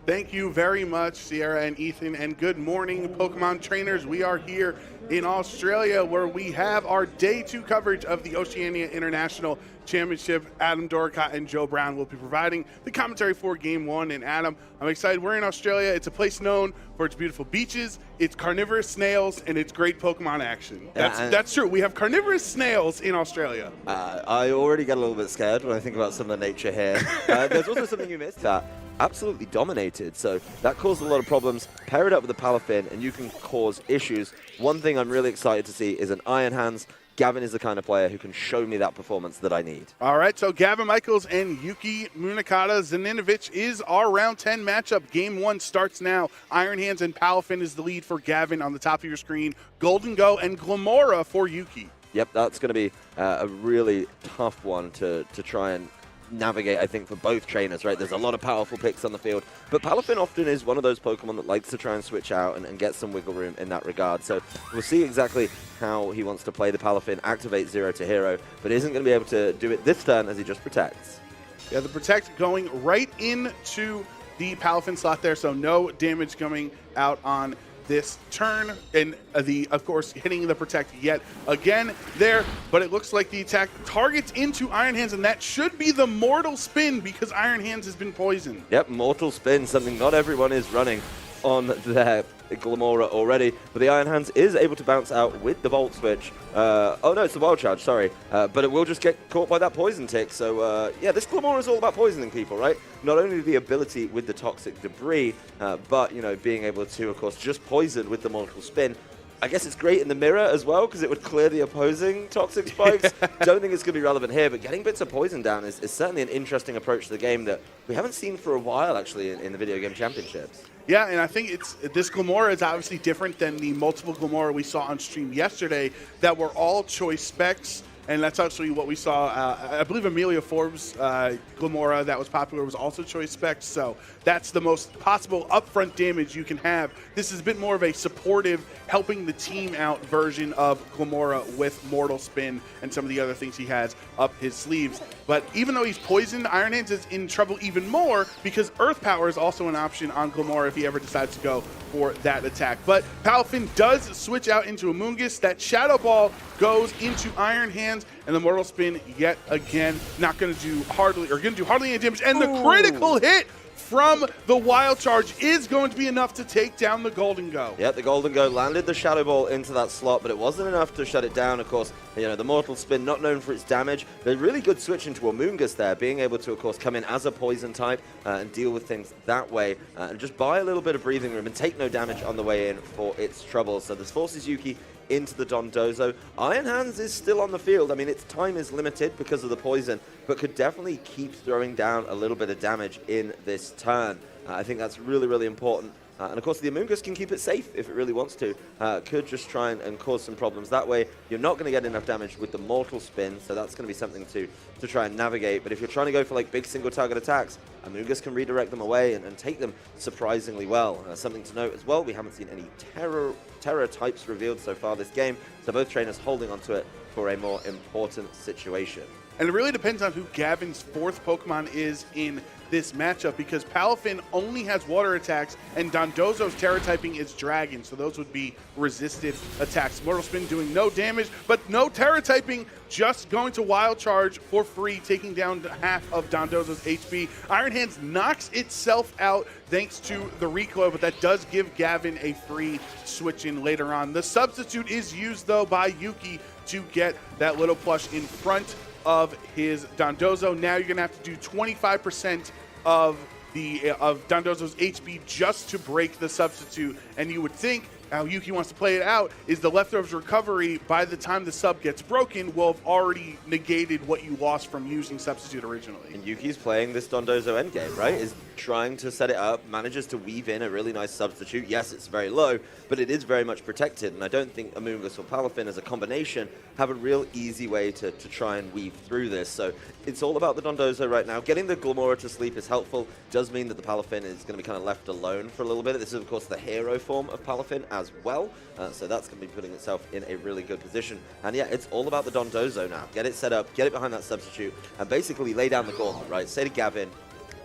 Thank you very much, Sierra and Ethan, and good morning, Pokemon trainers. We are here in Australia where we have our Day 2 coverage of the Oceania International Championship. Adam Doricott and Joe Brown will be providing the commentary for Game 1. And Adam, I'm excited. We're in Australia. It's a place known for its beautiful beaches, its carnivorous snails, and its great Pokemon action. That's true. We have carnivorous snails in Australia. I already get a little bit scared when I think about some of the nature here. There's also something you missed that absolutely dominated, so that caused a lot of problems. Pair it up with the Palafin and you can cause issues. One thing I'm really excited to see is an Iron Hands. Gavin is the kind of player who can show me that performance that I need. All right, so Gavin Michaels and Yuki Munakata. Zaninovich is our round 10 matchup. Game 1 starts now. Iron Hands and Palafin is the lead for Gavin on the top of your screen. Golden Go and Glamora for Yuki. Yep, that's going to be a really tough one to try and navigate, I think, for both trainers, right? There's a lot of powerful picks on the field, but Palafin often is one of those Pokemon that likes to try and switch out and get some wiggle room in that regard. So we'll see exactly how he wants to play the Palafin, activate 0 to hero, but isn't going to be able to do it this turn as he just protects. Yeah, the protect going right into the Palafin slot there, so no damage coming out on this turn, and of course, hitting the protect yet again there, but it looks like the attack targets into Iron Hands, and that should be the Mortal Spin because Iron Hands has been poisoned. Yep, Mortal Spin, something not everyone is running on their Glamora already, but the Iron Hands is able to bounce out with the Volt Switch. Oh no, it's the Wild Charge, sorry. But it will just get caught by that Poison Tick. So yeah, this Glamora is all about poisoning people, right? Not only the ability with the Toxic Debris, but, you know, being able to, of course, just poison with the Mortal Spin. I guess it's great in the mirror as well because it would clear the opposing toxic spikes. Don't think it's going to be relevant here, but getting bits of poison down is certainly an interesting approach to the game that we haven't seen for a while, actually, in the video game championships. Yeah, and I think this Glamora is obviously different than the multiple Glamora we saw on stream yesterday that were all choice specs. And that's actually what we saw. I believe Amelia Forbes' Glamora that was popular was also choice specs. So that's the most possible upfront damage you can have. This is a bit more of a supportive, helping the team out version of Glamora with Mortal Spin and some of the other things he has up his sleeves. But even though he's poisoned, Iron Hands is in trouble even more because Earth Power is also an option on Glamora if he ever decides to go for that attack. But Palafin does switch out into Amoonguss. That Shadow Ball goes into Iron Hands, and the Mortal Spin yet again not going to do hardly any damage. And the critical hit from the Wild Charge is going to be enough to take down the Golden Go. Yeah, the Golden Go landed the Shadow Ball into that slot, but it wasn't enough to shut it down. Of course, you know, the Mortal Spin, not known for its damage, but a really good switch into Amoonguss there, being able to, of course, come in as a poison type and deal with things that way, and just buy a little bit of breathing room and take no damage on the way in for its troubles. So this forces Yuki into the Dondozo. Iron Hands is still on the field. I mean, its time is limited because of the poison, but could definitely keep throwing down a little bit of damage in this turn. I think that's really, really important. And of course, the Amoonguss can keep it safe if it really wants to. Could just try and cause some problems that way. You're not going to get enough damage with the Mortal Spin, so that's going to be something to try and navigate. But if you're trying to go for like big single target attacks, Amoonguss can redirect them away and take them surprisingly well. Something to note as well, we haven't seen any terror types revealed so far this game, so both trainers holding onto it for a more important situation. And it really depends on who Gavin's fourth Pokemon is in this matchup because Palafin only has water attacks and Dondozo's Terra typing is Dragon, so those would be resisted attacks. Mortal Spin doing no damage, but no Terra typing, just going to Wild Charge for free, taking down half of Dondozo's HP. Iron Hands knocks itself out thanks to the recoil, but that does give Gavin a free switch in later on. The substitute is used, though, by Yuki to get that little plush in front of his Dondozo. Now you're going to have to do 25% of Dondozo's HP just to break the substitute, and you would think how Yuki wants to play it out is the leftovers recovery by the time the sub gets broken will have already negated what you lost from using substitute originally. And Yuki's playing this Dondozo endgame, right? Is trying to set it up, manages to weave in a really nice substitute. Yes, it's very low, but it is very much protected, and I don't think Amoonguss or Palafin as a combination have a real easy way to try and weave through this. So it's all about the Dondozo right now. Getting the Glamora to sleep is helpful. Does mean that the Palafin is going to be kind of left alone for a little bit. This is, of course, the hero form of Palafin as well, so that's going to be putting itself in a really good position. And yeah, it's all about the Dondozo now. Get it set up, get it behind that substitute, and basically lay down the gauntlet, right? Say to Gavin,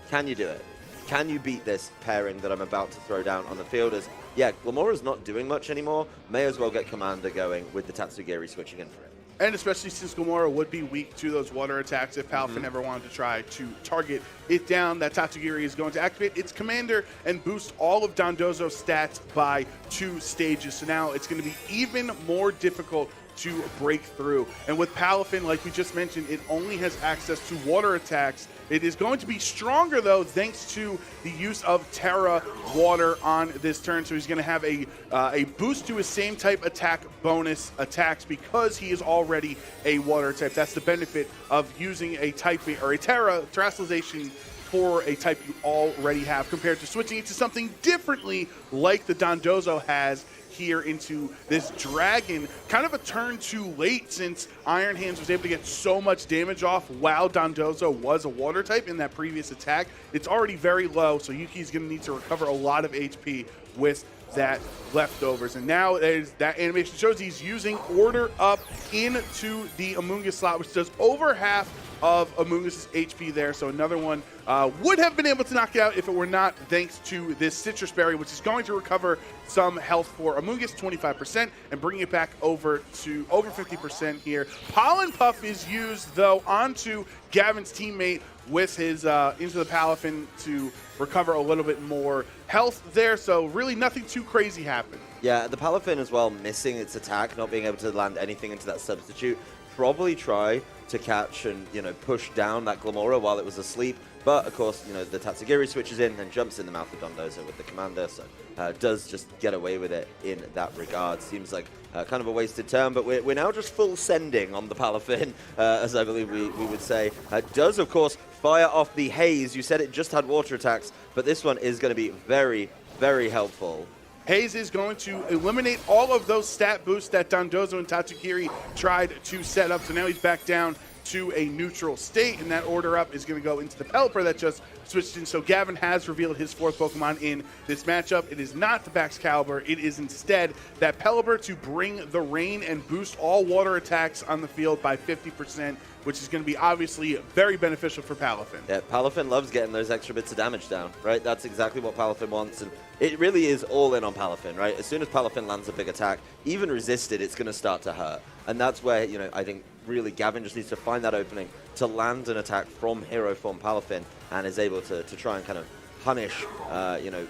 can you do it? can you beat this pairing that I'm about to throw down on the field? As, yeah, Glamora's not doing much anymore. May as well get Commander going with the Tatsugiri switching in for it. And especially since Gamora would be weak to those water attacks if Palafin ever wanted to try to target it down, that Tatsugiri is going to activate its commander and boost all of Dondozo's stats by 2 stages. So now it's going to be even more difficult to break through. And with Palafin, like we just mentioned, it only has access to water attacks. It is going to be stronger, though, thanks to the use of Terra Water on this turn. So he's going to have a boost to his same type attack bonus attacks because he is already a water type. That's the benefit of using a type or a Terrestrialization for a type you already have compared to switching it to something differently like the Dondozo has here into this Dragon. Kind of a turn too late since Iron Hands was able to get so much damage off while Dondozo was a water type in that previous attack. It's already very low, so Yuki's going to need to recover a lot of HP with that leftovers. And now that animation shows he's using Order Up into the Amoonguss slot, which does over half of Amoonguss' HP there. So another one would have been able to knock it out if it were not thanks to this Citrus Berry, which is going to recover some health for Amoonguss, 25%, and bring it back over to over 50% here. Pollen Puff is used, though, onto Gavin's teammate with his into the Palafin to recover a little bit more health there. So really nothing too crazy happened. Yeah, the Palafin as well, missing its attack, not being able to land anything into that substitute. Probably try to catch and, push down that Glamora while it was asleep. But, of course, the Tatsugiri switches in and jumps in the mouth of Dondozo with the commander. So does just get away with it in that regard. Seems like kind of a wasted turn, but we're now just full sending on the Palafin, as I believe we would say. Does, of course, fire off the Haze. You said it just had water attacks, but this one is going to be very, very helpful. Haze is going to eliminate all of those stat boosts that Dondozo and Tatsugiri tried to set up. So now he's back down to a neutral state, and that Order Up is going to go into the Pelipper that just switched in. So Gavin has revealed his 4th Pokemon in this matchup. It is not the Baxcalibur. It is instead that Pelipper to bring the rain and boost all water attacks on the field by 50%, which is going to be obviously very beneficial for Palafin. Yeah, Palafin loves getting those extra bits of damage down, right? That's exactly what Palafin wants, and it really is all in on Palafin, right? As soon as Palafin lands a big attack, even resisted, it's going to start to hurt. And that's where, I think really Gavin just needs to find that opening to land an attack from Hero Form Palafin and is able to try and kind of punish,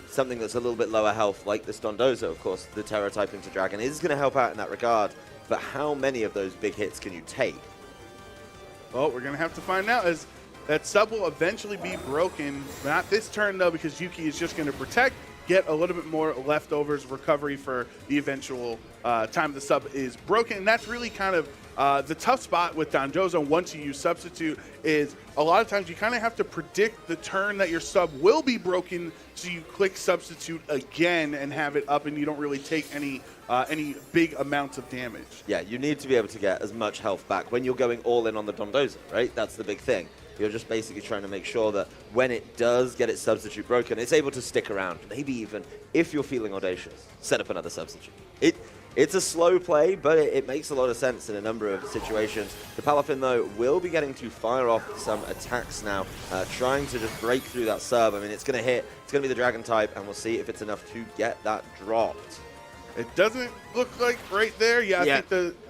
something that's a little bit lower health, like this Dondozo. Of course, the Terra type into Dragon is going to help out in that regard, but how many of those big hits can you take? Well, we're going to have to find out, as that sub will eventually be broken. Not this turn, though, because Yuki is just going to protect, get a little bit more leftovers, recovery for the eventual time the sub is broken. And that's really kind of the tough spot with Dondozo once you use Substitute, is a lot of times you kind of have to predict the turn that your sub will be broken, so you click Substitute again and have it up, and you don't really take any big amounts of damage. Yeah, you need to be able to get as much health back when you're going all in on the Dondozo, right? That's the big thing. You're just basically trying to make sure that when it does get its substitute broken, it's able to stick around. Maybe even, if you're feeling audacious, set up another substitute. It's a slow play, but it makes a lot of sense in a number of situations. The Palafin, though, will be getting to fire off some attacks now, trying to just break through that sub. I mean, it's going to hit. It's going to be the Dragon type, and we'll see if it's enough to get that dropped. It doesn't look like right there. Yeah,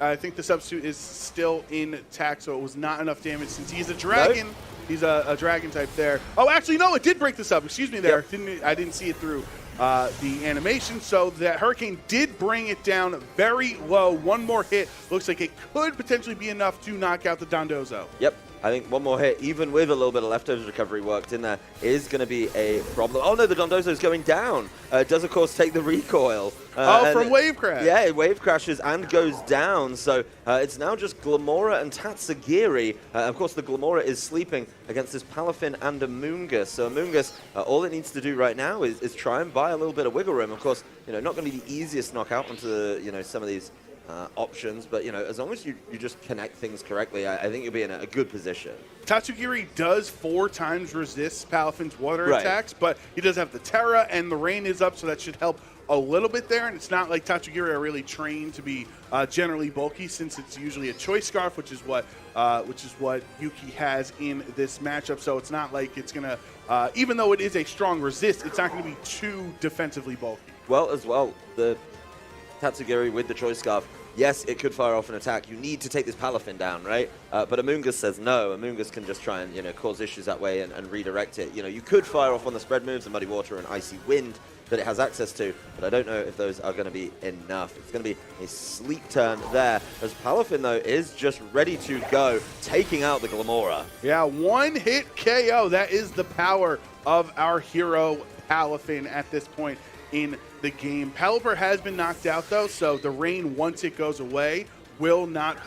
I think the substitute is still intact, so it was not enough damage since he's a dragon. Nope. He's a dragon type there. Oh, actually, no, it did break the sub. Excuse me there. Yep. I didn't see it through the animation. So that Hurricane did bring it down very low. One more hit. Looks like it could potentially be enough to knock out the Dondozo. Yep. I think one more hit, even with a little bit of leftovers recovery worked in there, is going to be a problem. Oh, no, the Dondozo is going down. It does, of course, take the recoil. From Wave Crash. Yeah, it wave crashes and goes down. So it's now just Glamora and Tatsugiri. Of course, the Glamora is sleeping against this Palafin and Amoonguss. So Amoonguss, all it needs to do right now is try and buy a little bit of wiggle room. Of course, not going to be the easiest knockout onto some of these options, but as long as you just connect things correctly, I think you'll be in a good position. Tatsugiri does 4 times resist Palafin's water attacks, but he does have the Terra, and the rain is up, so that should help a little bit there, and it's not like Tatsugiri are really trained to be generally bulky, since it's usually a choice scarf, which is what Yuki has in this matchup. So it's not like it's gonna, even though it is a strong resist, it's not gonna be too defensively bulky. Well, as well, the Tatsugiri with the choice scarf, yes, it could fire off an attack. You need to take this Palafin down, right? But Amoonguss says no. Amoonguss can just try and, cause issues that way and redirect it. You could fire off on the spread moves, the Muddy Water and Icy Wind that it has access to, but I don't know if those are going to be enough. It's going to be a sleep turn there, as Palafin, though, is just ready to go, taking out the Glamora. Yeah, one-hit KO. That is the power of our hero Palafin at this point in the game. Pelipper has been knocked out, though, so the rain, once it goes away, will not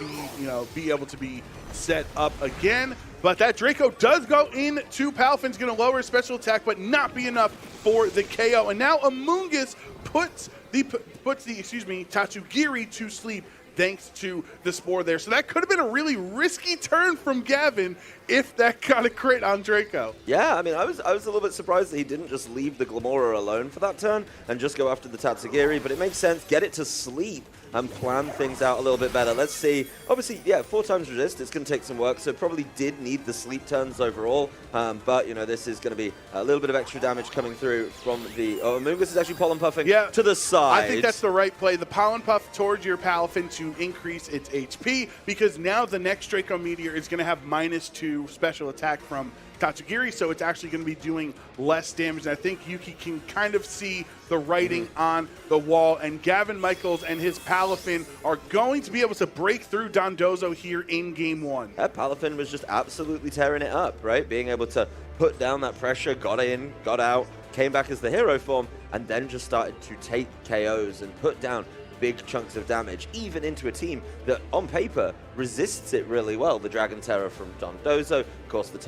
be able to be set up again. But that Draco does go into Palafin's, going to lower his special attack, but not be enough for the KO. And now Amoonguss puts the Tatsugiri to sleep, thanks to the Spore there. So that could have been a really risky turn from Gavin if that got a crit on Draco. Yeah, I mean, I was a little bit surprised that he didn't just leave the Glamora alone for that turn and just go after the Tatsugiri, but it makes sense. Get it to sleep and plan things out a little bit better. Let's see. Obviously, yeah, 4 times resist. It's going to take some work, so probably did need the sleep turns overall. But, this is going to be a little bit of extra damage coming through from the... Oh, Amoonguss is actually pollen puffing to the side. I think that's the right play. The pollen puff towards your Palafin to increase its HP, because now the next Draco Meteor is going to have -2 special attack from Tatsugiri, so it's actually going to be doing less damage. And I think Yuki can kind of see the writing on the wall, and Gavin Michaels and his Palafin are going to be able to break through Dondozo here in Game 1. That Palafin was just absolutely tearing it up, right? Being able to put down that pressure, got in, got out, came back as the hero form, and then just started to take KOs and put down big chunks of damage, even into a team that, on paper, resists it really well. The Dragon Terror from Dondozo, of course, the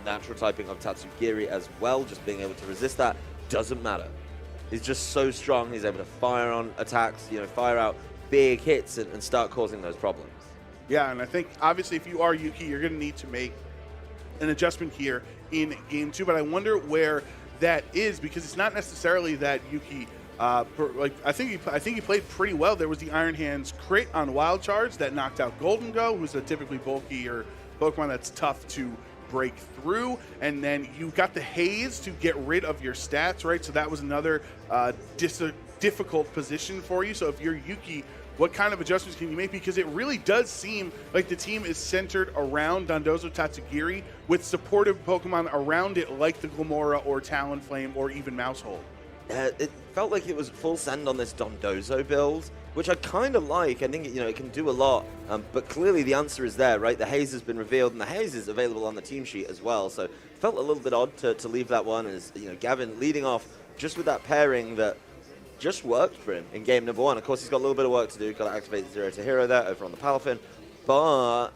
natural typing of Tatsugiri as well, just being able to resist that, doesn't matter. He's just so strong, he's able to fire on attacks, fire out big hits and start causing those problems. Yeah, and I think, obviously, if you are Yuki, you're going to need to make an adjustment here in Game 2, but I wonder where that is, because it's not necessarily that Yuki... I think he played pretty well. There was the Iron Hands crit on Wild Charge that knocked out Golden Go, who's a typically bulkier Pokemon that's tough to break through. And then you got the Haze to get rid of your stats, right? So that was another difficult position for you. So if you're Yuki, what kind of adjustments can you make? Because it really does seem like the team is centered around Dondozo Tatsugiri with supportive Pokemon around it, like the Glamora or Talonflame or even Mousehold. It felt like it was full send on this Dondozo build, which I kind of like. I think it can do a lot, but clearly the answer is there, right? The Haze has been revealed, and the Haze is available on the team sheet as well. So it felt a little bit odd to leave that one, as Gavin leading off just with that pairing that just worked for him in game number 1. Of course, he's got a little bit of work to do. Got to activate 0 to hero there over on the Palafin, but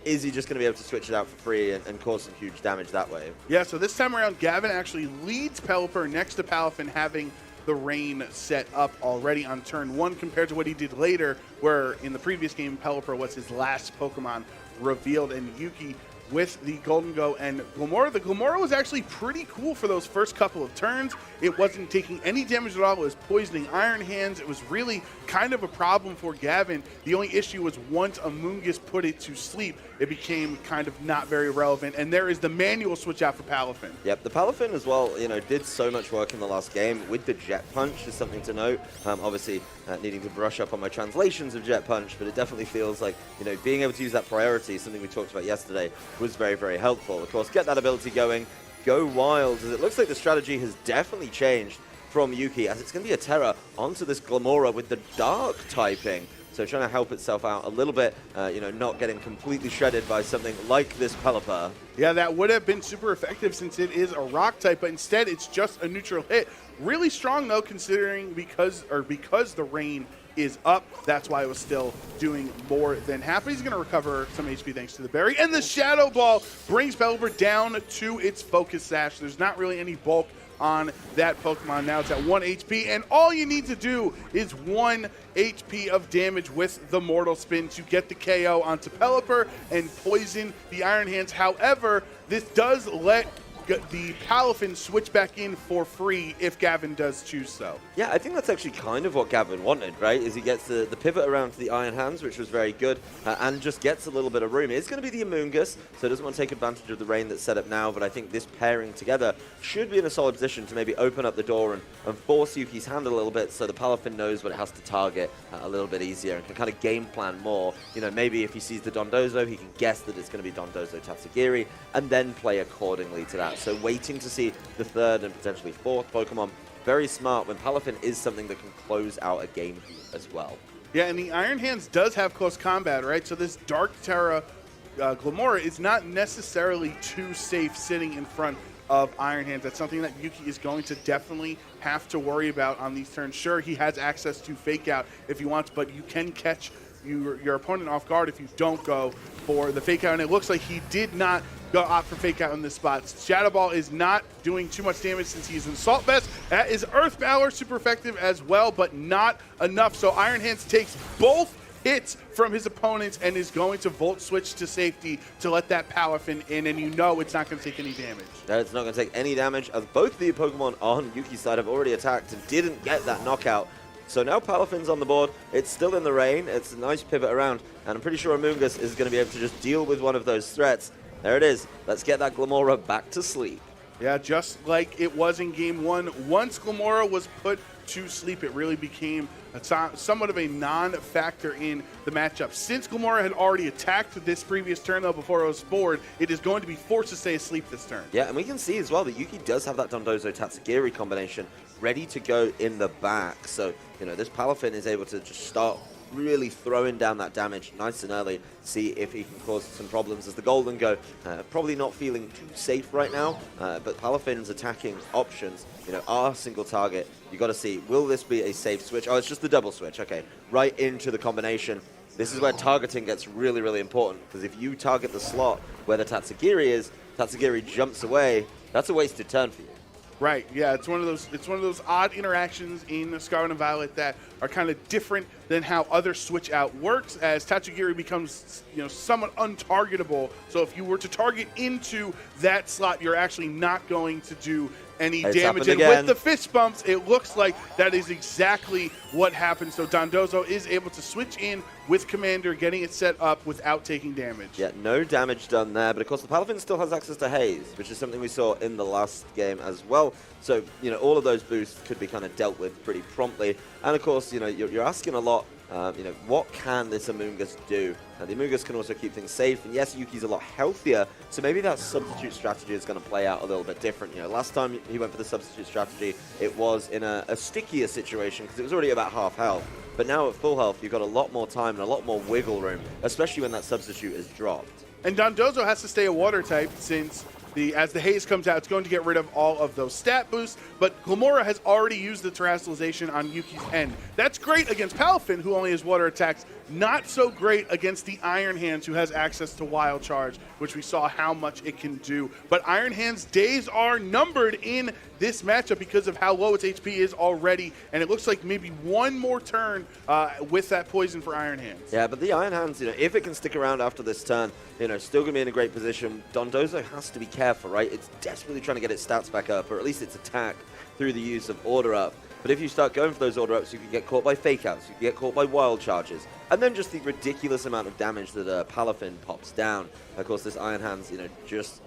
is he just going to be able to switch it out for free and cause some huge damage that way? Yeah, so this time around, Gavin actually leads Pelipper next to Palafin, having the rain set up already on turn 1, compared to what he did later, where in the previous game, Pelipper was his last Pokemon revealed, and Yuki with the Golden Go and Glamora. The Glamora was actually pretty cool for those first couple of turns. It wasn't taking any damage at all. It was poisoning Iron Hands. It was really kind of a problem for Gavin. The only issue was once Amoonguss put it to sleep, it became kind of not very relevant. And there is the manual switch out for Palafin. Yep, the Palafin as well, did so much work in the last game with the Jet Punch is something to note. Obviously, needing to brush up on my translations of Jet Punch, but it definitely feels like, being able to use that priority, something we talked about yesterday, was very, very helpful. Of course, get that ability going, go wild, as it looks like the strategy has definitely changed from Yuki, as it's going to be a Terra onto this Glamora with the Dark typing. So trying to help itself out a little bit, not getting completely shredded by something like this Pelipper. Yeah, that would have been super effective since it is a rock type, but instead it's just a neutral hit. Really strong though, considering because the rain is up. That's why it was still doing more than half. But he's going to recover some HP thanks to the berry. And the Shadow Ball brings Pelipper down to its Focus Sash. There's not really any bulk on that Pokemon. Now it's at 1 HP, and all you need to do is 1 HP of damage with the Mortal Spin to get the KO onto Pelipper and poison the Iron Hands. However, this does let the Palafin switch back in for free if Gavin does choose so. Yeah, I think that's actually kind of what Gavin wanted, right? Is he gets the pivot around to the Iron Hands, which was very good, and just gets a little bit of room. It's going to be the Amoongus, so doesn't want to take advantage of the rain that's set up now, but I think this pairing together should be in a solid position to maybe open up the door and force Yuki's hand a little bit so the Palafin knows what it has to target a little bit easier and can kind of game plan more. You know, maybe if he sees the Dondozo, he can guess that it's going to be Dondozo Tatsugiri and then play accordingly to that. So waiting to see the third and potentially fourth Pokemon. Very smart when Palafin is something that can close out a game as well. Yeah, and the Iron Hands does have close combat, right? So this Dark Terra Glamora is not necessarily too safe sitting in front of Iron Hands. That's something that Yuki is going to definitely have to worry about on these turns. Sure, he has access to Fake Out if he wants, but you can catch your opponent off guard if you don't go for the Fake Out, and it looks like he did not opt for Fake Out in this spot. Shadow Ball is not doing too much damage since he's in Salt Vest. That is Earth Valor, super effective as well, but not enough. So Iron Hands takes both hits from his opponents and is going to Volt Switch to safety to let that Palafin in, and you know it's not going to take any damage. No, it's not going to take any damage, as both of the Pokemon on Yuki's side have already attacked and didn't get that knockout. So now Palafin's on the board. It's still in the rain. It's a nice pivot around, and I'm pretty sure Amoongus is going to be able to just deal with one of those threats. There it is. Let's get that Glamora back to sleep. Yeah, just like it was in Game 1. Once Glamora was put to sleep, it really became somewhat of a non-factor in the matchup. Since Glamora had already attacked this previous turn, though, before it was bored, it is going to be forced to stay asleep this turn. Yeah, and we can see as well that Yuki does have that Dondozo Tatsugiri combination ready to go in the back. So, you know, this Palafin is able to just start really throwing down that damage nice and early, see if he can cause some problems as the Golden Go. Probably not feeling too safe right now, but Palafin's attacking options, you know, are single target. You got to see, will this be a safe switch? Oh, it's just the double switch. Okay, right into the combination. This is where targeting gets really, really important, because if you target the slot where the Tatsugiri is, Tatsugiri jumps away, that's a wasted turn for you. Right. Yeah, it's one of those odd interactions in Scarlet and Violet that are kind of different than how other switch out works, as Tatsugiri becomes, you know, somewhat untargetable. So if you were to target into that slot, you're actually not going to do any damage. And with the fist bumps, it looks like that is exactly what happened. So Dondozo is able to switch in with Commander, getting it set up without taking damage. Yeah, no damage done there, but of course the Palafin still has access to Haze, which is something we saw in the last game as well. So, you know, all of those boosts could be kind of dealt with pretty promptly. And of course, you know, you're asking a lot. You know, what can this Amoongus do? The Amoongus can also keep things safe, and yes, Yuki's a lot healthier, so maybe that substitute strategy is going to play out a little bit different. You know, last time he went for the substitute strategy, it was in a stickier situation because it was already about half health. But now at full health, you've got a lot more time and a lot more wiggle room, especially when that substitute is dropped. And Dondozo has to stay a water type since as the haze comes out, it's going to get rid of all of those stat boosts, but Glamora has already used the terrestrialization on Yuki's end. That's great against Palafin, who only has water attacks. Not so great against the Iron Hands, who has access to Wild Charge, which we saw how much it can do. But Iron Hands' days are numbered in this matchup because of how low its HP is already, and it looks like maybe one more turn with that poison for Iron Hands. Yeah, but the Iron Hands, you know, if it can stick around after this turn, you know, still going to be in a great position. Dondozo has to be careful, right? It's desperately trying to get its stats back up, or at least its attack through the use of Order Up. But if you start going for those Order Ups, you can get caught by Fake Outs, you can get caught by Wild Charges, and then just the ridiculous amount of damage that Palafin pops down. Of course, this Iron Hands, you know, just...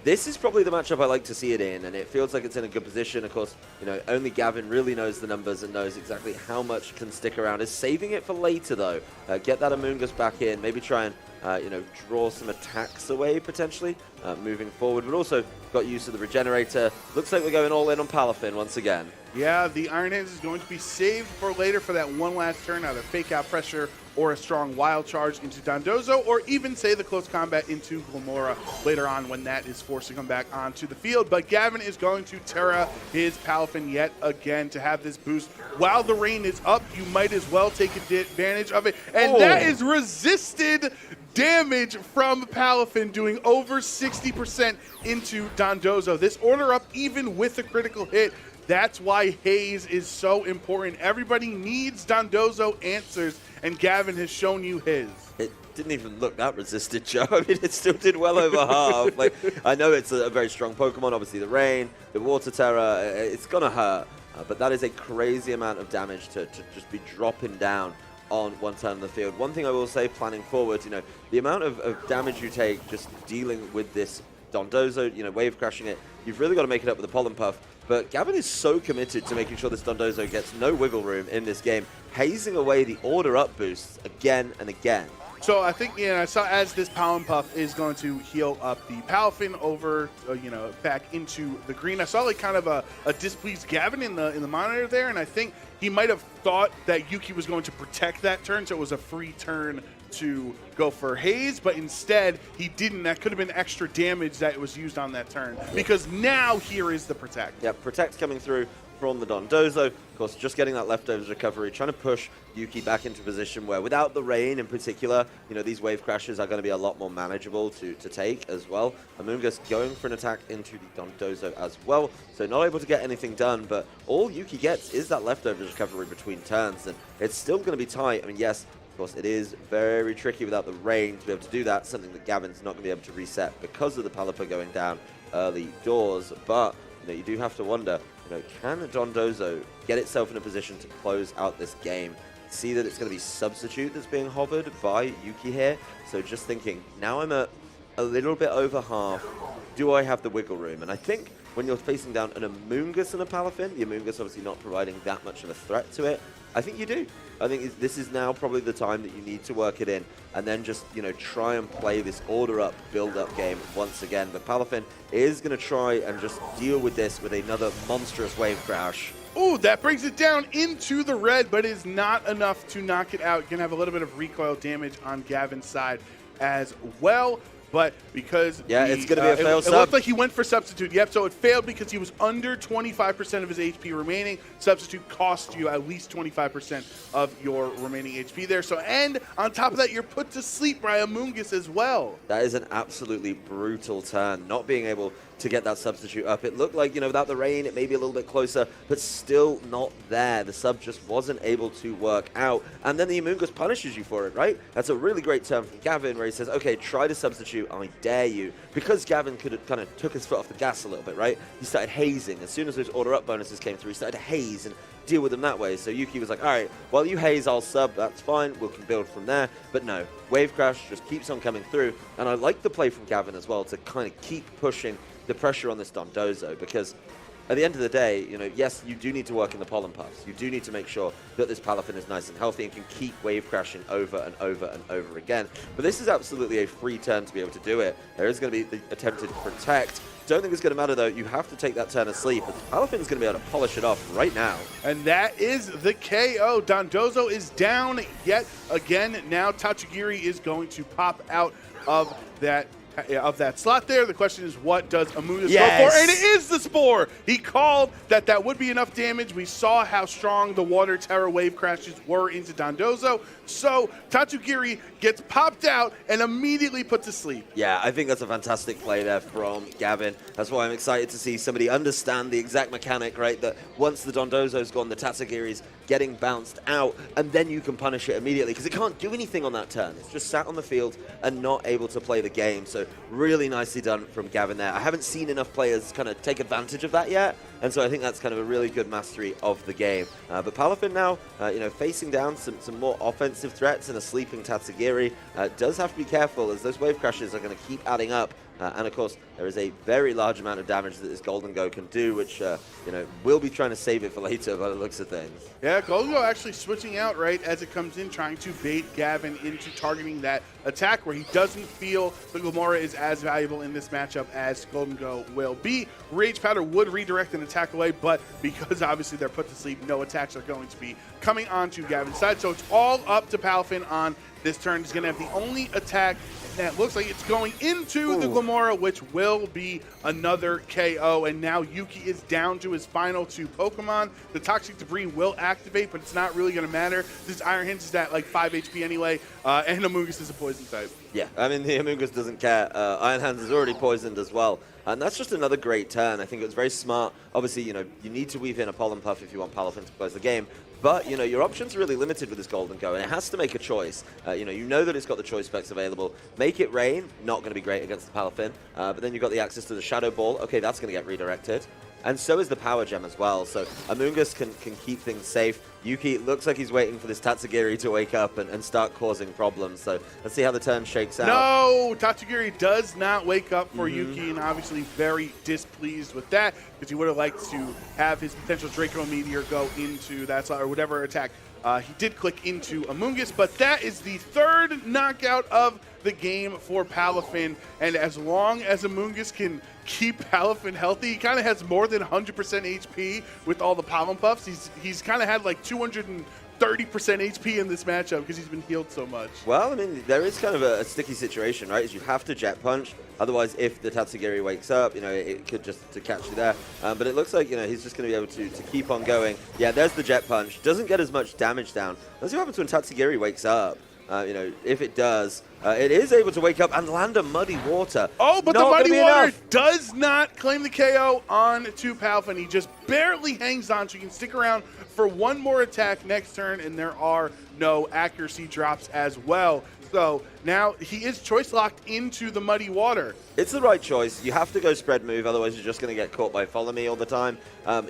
This is probably the matchup I like to see it in, and it feels like it's in a good position. Of course, you know, only Gavin really knows the numbers and knows exactly how much can stick around. Is saving it for later, though. Get that Amoongus back in, maybe try and, you know, draw some attacks away, potentially, moving forward. But also got use of the Regenerator. Looks like we're going all in on Palafin once again. Yeah, the Iron Hands is going to be saved for later for that one last turn, either Fake Out Pressure or a strong Wild Charge into Dondozo, or even, say, the close combat into Glamora later on when that is forced to come back onto the field. But Gavin is going to Terra his Palafin yet again to have this boost. While the rain is up, you might as well take advantage of it. And that is resisted damage from Palafin, doing over 60% into Dondozo. This Order Up, even with a critical hit, That's why Haze is so important. Everybody needs Dondozo answers, and Gavin has shown you his. It didn't even look that resisted, Joe. I mean, it still did well over half. Like, I know it's a very strong Pokemon. Obviously, the Rain, the Water Terror, it's going to hurt. But that is a crazy amount of damage to just be dropping down on one turn of the field. One thing I will say, planning forward, you know, the amount of damage you take just dealing with this Dondozo, you know, wave crashing it, you've really got to make it up with the Pollen Puff. But Gavin is so committed to making sure this Dondozo gets no wiggle room in this game, hazing away the order up boosts again and again. So I think, I saw as this Pollen Puff is going to heal up the Palafin over, back into the green. I saw like kind of a displeased Gavin in the monitor there, and I think he might have thought that Yuki was going to protect that turn, so it was a free turn to go for Haze, but instead he didn't. That could have been extra damage that was used on that turn, because now here is the Protect. Yeah, Protect coming through from the Dondozo. Of course, just getting that leftovers recovery, trying to push Yuki back into a position where, without the Rain in particular, these wave crashes are going to be a lot more manageable to take as well. Amoonguss going for an attack into the Dondozo as well, so not able to get anything done, but all Yuki gets is that leftovers recovery between turns, and it's still going to be tight. I mean, yes, of course, it is very tricky without the Rain to be able to do that, something that Gavin's not going to be able to reset because of the Palapa going down early doors, but you do have to wonder, can Dondozo get itself in a position to close out this game? See that it's going to be Substitute that's being hovered by Yuki here. So just thinking, now I'm at a little bit over half. Do I have the wiggle room? And I think when you're facing down an Amoonguss and a Palafin, the Amoonguss obviously not providing that much of a threat to it, I think you do. I think this is now probably the time that you need to work it in and then just, try and play this order up, build up game once again. But Palafin is going to try and just deal with this with another monstrous wave crash. Ooh, that brings it down into the red, but is not enough to knock it out. Going to have a little bit of recoil damage on Gavin's side as well. But because it's going to be a fail sub. It looked like he went for Substitute. Yep, so it failed because he was under 25% of his HP remaining. Substitute cost you at least 25% of your remaining HP there. So, and on top of that, you're put to sleep by Amoonguss as well. That is an absolutely brutal turn, not being able to get that Substitute up. It looked like, without the Rain, it may be a little bit closer, but still not there. The sub just wasn't able to work out. And then the Amoonguss punishes you for it, right? That's a really great turn from Gavin, where he says, okay, try to Substitute, I dare you. Because Gavin could have kind of took his foot off the gas a little bit, right? He started hazing. As soon as those order up bonuses came through, he started to haze and deal with them that way. So Yuki was like, all right, while you haze, I'll sub, that's fine, we can build from there. But no, Wave Crash just keeps on coming through. And I like the play from Gavin as well to kind of keep pushing the pressure on this Dondozo, because at the end of the day, yes, you do need to work in the Pollen Puffs. You do need to make sure that this Palafin is nice and healthy and can keep wave crashing over and over and over again. But this is absolutely a free turn to be able to do it. There is going to be the attempted Protect. Don't think it's going to matter, though. You have to take that turn asleep. But Palafin's going to be able to polish it off right now. And that is the KO. Dondozo is down yet again. Now Tatsugiri is going to pop out of that slot there. The question is, what does Amoonguss go for? And it is the Spore! He called that would be enough damage. We saw how strong the Water Terror wave crashes were into Dondozo. So Tatsugiri gets popped out and immediately put to sleep. Yeah, I think that's a fantastic play there from Gavin. That's why I'm excited to see somebody understand the exact mechanic, right? That once the Dondozo's gone, the Tatsugiri's getting bounced out, and then you can punish it immediately, because it can't do anything on that turn. It's just sat on the field and not able to play the game. So really nicely done from Gavin there. I haven't seen enough players kind of take advantage of that yet, and so I think that's kind of a really good mastery of the game. But Palafin now, facing down some more offensive threats and a sleeping Tatsugiri, does have to be careful, as those wave crashes are going to keep adding up. And of course, there is a very large amount of damage that this Golden Go can do, which, we'll be trying to save it for later by the looks of things. Yeah, Golden Go actually switching out right as it comes in, trying to bait Gavin into targeting that attack where he doesn't feel the Glamora is as valuable in this matchup as Golden Go will be. Rage Powder would redirect an attack away, but because obviously they're put to sleep, no attacks are going to be coming onto Gavin's side. So it's all up to Palafin on this turn. He's going to have the only attack that looks like it's going into the Glamora, which will be another KO. And now Yuki is down to his final two Pokemon. The Toxic Debris will activate, but it's not really going to matter. This Iron Hands is at like 5 HP anyway, and Amoonguss is a poison type. Yeah, I mean, the Amoonguss doesn't care. Iron Hands is already poisoned as well. And that's just another great turn. I think it was very smart. Obviously, you know, you need to weave in a Pollen Puff if you want Palafin to close the game. But, you know, your options are really limited with this Golden Go, and it has to make a choice. You know that it's got the choice specs available. Make it rain, not going to be great against the Palafin. But then you've got the access to the Shadow Ball. Okay, that's going to get redirected. And so is the Power Gem as well. So Amoonguss can keep things safe. Yuki looks like he's waiting for this Tatsugiri to wake up and start causing problems. So let's see how the turn shakes out. No, Tatsugiri does not wake up for Yuki, and obviously very displeased with that because he would have liked to have his potential Draco Meteor go into that slot or whatever attack. He did click into Amoonguss, but that is the third knockout of the game for Palafin. And as long as Amoonguss can keep Palafin healthy, he kind of has more than 100% HP with all the Pollen Puffs. He's kind of had like 230% HP in this matchup because he's been healed so much. Well, I mean, there is kind of a sticky situation, right? Is you have to Jet Punch. Otherwise, if the Tatsugiri wakes up, you know, it could just to catch you there. But it looks like, you know, he's just going to be able to keep on going. Yeah, there's the Jet Punch. Doesn't get as much damage down. Let's see what happens when Tatsugiri wakes up. You know, if it does, it is able to wake up and land a Muddy Water. Oh, but Not the Muddy Water enough. does not claim the KO on to Palafin. He just barely hangs on, so you can stick around for one more attack next turn, and there are no accuracy drops as well. So now he is choice locked into the Muddy Water. It's the right choice. You have to go spread move, otherwise you're just going to get caught by Follow Me all the time.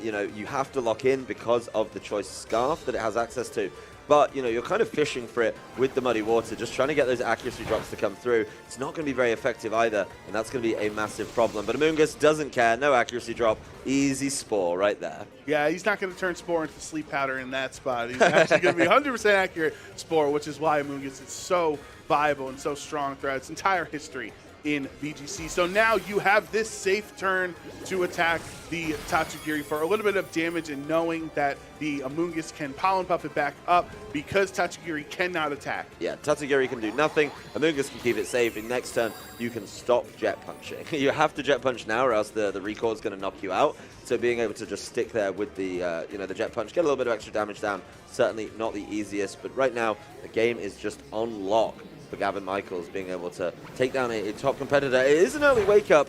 You know, you have to lock in because of the choice Scarf that it has access to. But, you know, you're kind of fishing for it with the Muddy Water, just trying to get those accuracy drops to come through. It's not going to be very effective either, and that's going to be a massive problem. But Amoonguss doesn't care. No accuracy drop. Easy Spore right there. Yeah, he's not going to turn Spore into Sleep Powder in that spot. He's actually going to be 100% accurate Spore, which is why Amoonguss is so viable and so strong throughout its entire history in VGC. So now you have this safe turn to attack the Tatsugiri for a little bit of damage, and knowing that the Amoonguss can Pollen Puff it back up because Tatsugiri cannot attack. Yeah, Tatsugiri can do nothing. Amoonguss can keep it safe. In next turn, you can stop Jet Punching. You have to Jet Punch now, or else the recall is going to knock you out. So being able to just stick there with the you know, the Jet Punch, get a little bit of extra damage down, certainly not the easiest. But right now, the game is just on lock for Gavin Michaels, being able to take down a top competitor. It is an early wake-up,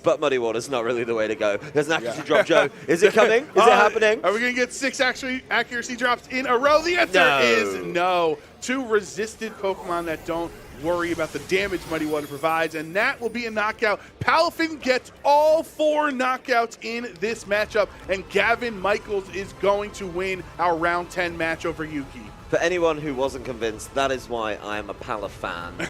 but Muddy Water's not really the way to go. There's an accuracy drop, Joe. Is it coming? Is it happening? Are we going to get 6 accuracy drops in a row? The answer is no. 2 resisted Pokemon that don't worry about the damage Muddy Water provides, and that will be a knockout. Palafin gets all 4 knockouts in this matchup, and Gavin Michaels is going to win our round 10 match over Yuki. For anyone who wasn't convinced, that is why I am a Palafan.